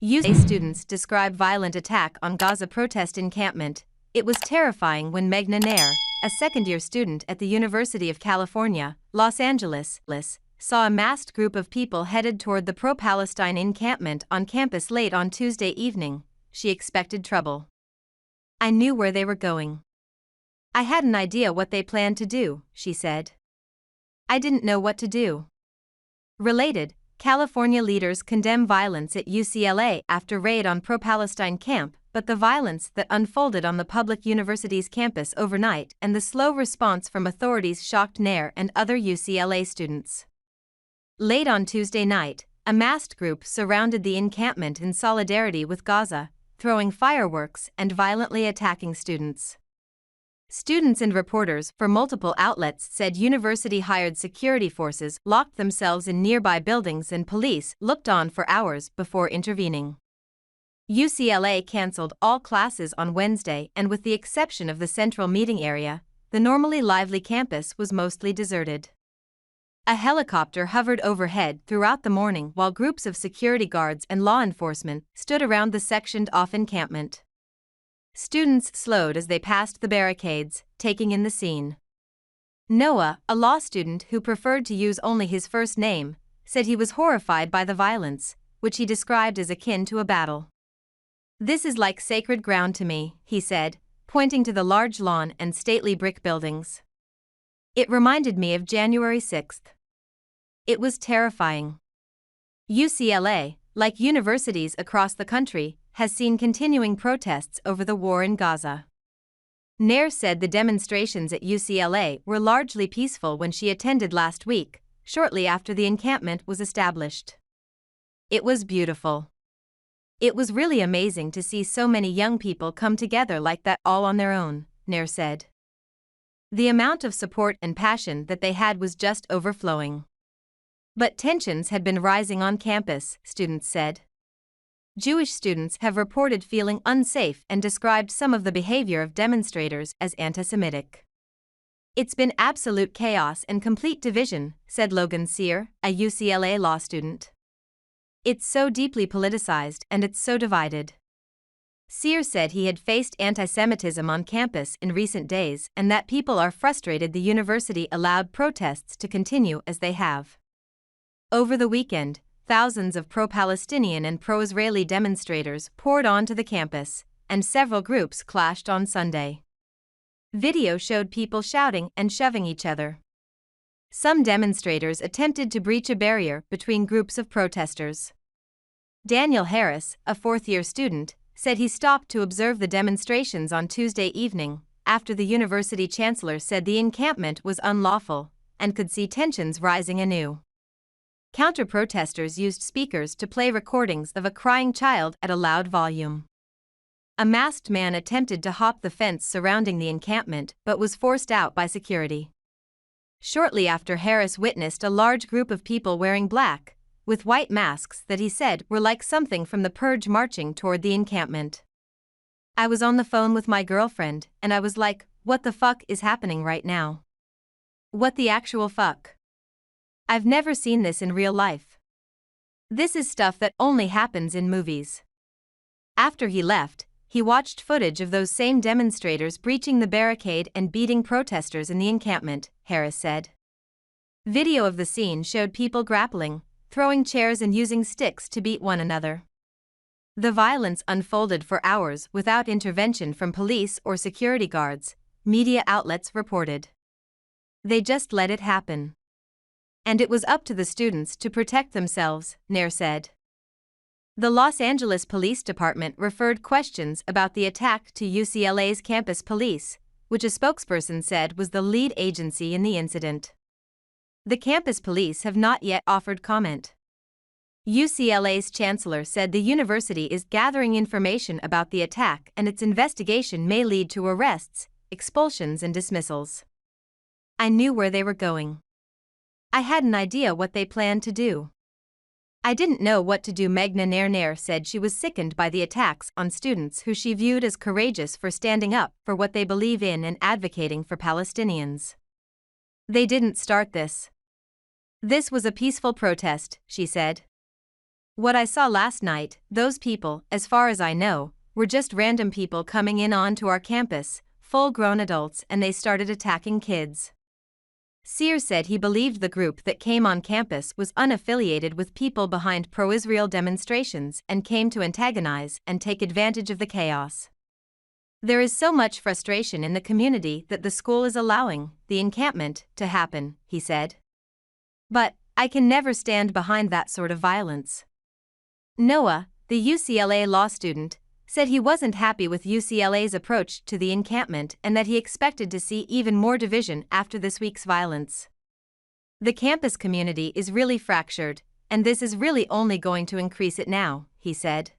UCLA students describe violent attack on Gaza protest encampment. It was terrifying when Meghna Nair, a second-year student at the University of California, Los Angeles, saw a massed group of people headed toward the pro-Palestine encampment on campus late on Tuesday evening. She expected trouble. "I knew where they were going. I had an idea what they planned to do," she said. "I didn't know what to do." Related, California leaders condemn violence at UCLA after raid on pro-Palestine camp, but the violence that unfolded on the public university's campus overnight and the slow response from authorities shocked Nair and other UCLA students. Late on Tuesday night, a massed group surrounded the encampment in solidarity with Gaza, throwing fireworks and violently attacking students. Students and reporters for multiple outlets said university-hired security forces locked themselves in nearby buildings and police looked on for hours before intervening. UCLA canceled all classes on Wednesday, and with the exception of the central meeting area, the normally lively campus was mostly deserted. A helicopter hovered overhead throughout the morning while groups of security guards and law enforcement stood around the sectioned-off encampment. Students slowed as they passed the barricades, taking in the scene. Noah, a law student who preferred to use only his first name, said he was horrified by the violence, which he described as akin to a battle. "This is like sacred ground to me," he said, pointing to the large lawn and stately brick buildings. "It reminded me of January 6th. It was terrifying." UCLA, like universities across the country, has seen continuing protests over the war in Gaza. Nair said the demonstrations at UCLA were largely peaceful when she attended last week, shortly after the encampment was established. "It was beautiful. It was really amazing to see so many young people come together like that all on their own," Nair said. "The amount of support and passion that they had was just overflowing." But tensions had been rising on campus, students said. Jewish students have reported feeling unsafe and described some of the behavior of demonstrators as anti-Semitic. "It's been absolute chaos and complete division," said Logan Sear, a UCLA law student. "It's so deeply politicized and it's so divided." Sear said he had faced anti-Semitism on campus in recent days and that people are frustrated the university allowed protests to continue as they have. Over the weekend, thousands of pro-Palestinian and pro-Israeli demonstrators poured onto the campus, and several groups clashed on Sunday. Video showed people shouting and shoving each other. Some demonstrators attempted to breach a barrier between groups of protesters. Daniel Harris, a fourth-year student, said he stopped to observe the demonstrations on Tuesday evening, after the university chancellor said the encampment was unlawful, and could see tensions rising anew. Counter-protesters used speakers to play recordings of a crying child at a loud volume. A masked man attempted to hop the fence surrounding the encampment but was forced out by security. Shortly after, Harris witnessed a large group of people wearing black, with white masks that he said were like something from the Purge marching toward the encampment. "I was on the phone with my girlfriend and I was like, what the fuck is happening right now? What the actual fuck? I've never seen this in real life. This is stuff that only happens in movies." After he left, he watched footage of those same demonstrators breaching the barricade and beating protesters in the encampment, Harris said. Video of the scene showed people grappling, throwing chairs and using sticks to beat one another. The violence unfolded for hours without intervention from police or security guards, media outlets reported. "They just let it happen. And it was up to the students to protect themselves," Nair said. The Los Angeles Police Department referred questions about the attack to UCLA's campus police, which a spokesperson said was the lead agency in the incident. The campus police have not yet offered comment. UCLA's chancellor said the university is gathering information about the attack and its investigation may lead to arrests, expulsions and dismissals. "I knew where they were going. I had an idea what they planned to do. I didn't know what to do." Meghna Nair said she was sickened by the attacks on students who she viewed as courageous for standing up for what they believe in and advocating for Palestinians. "They didn't start this. This was a peaceful protest," she said. What I saw last night, those people, as far as I know, were just random people coming in onto our campus, full-grown adults, and they started attacking kids. Sears said he believed the group that came on campus was unaffiliated with people behind pro-Israel demonstrations and came to antagonize and take advantage of the chaos. There is so much frustration in the community that the school is allowing the encampment to happen, he said. But I can never stand behind that sort of violence. Noah, the UCLA law student, said he wasn't happy with UCLA's approach to the encampment and that he expected to see even more division after this week's violence. The campus community is really fractured, and this is really only going to increase it now, he said.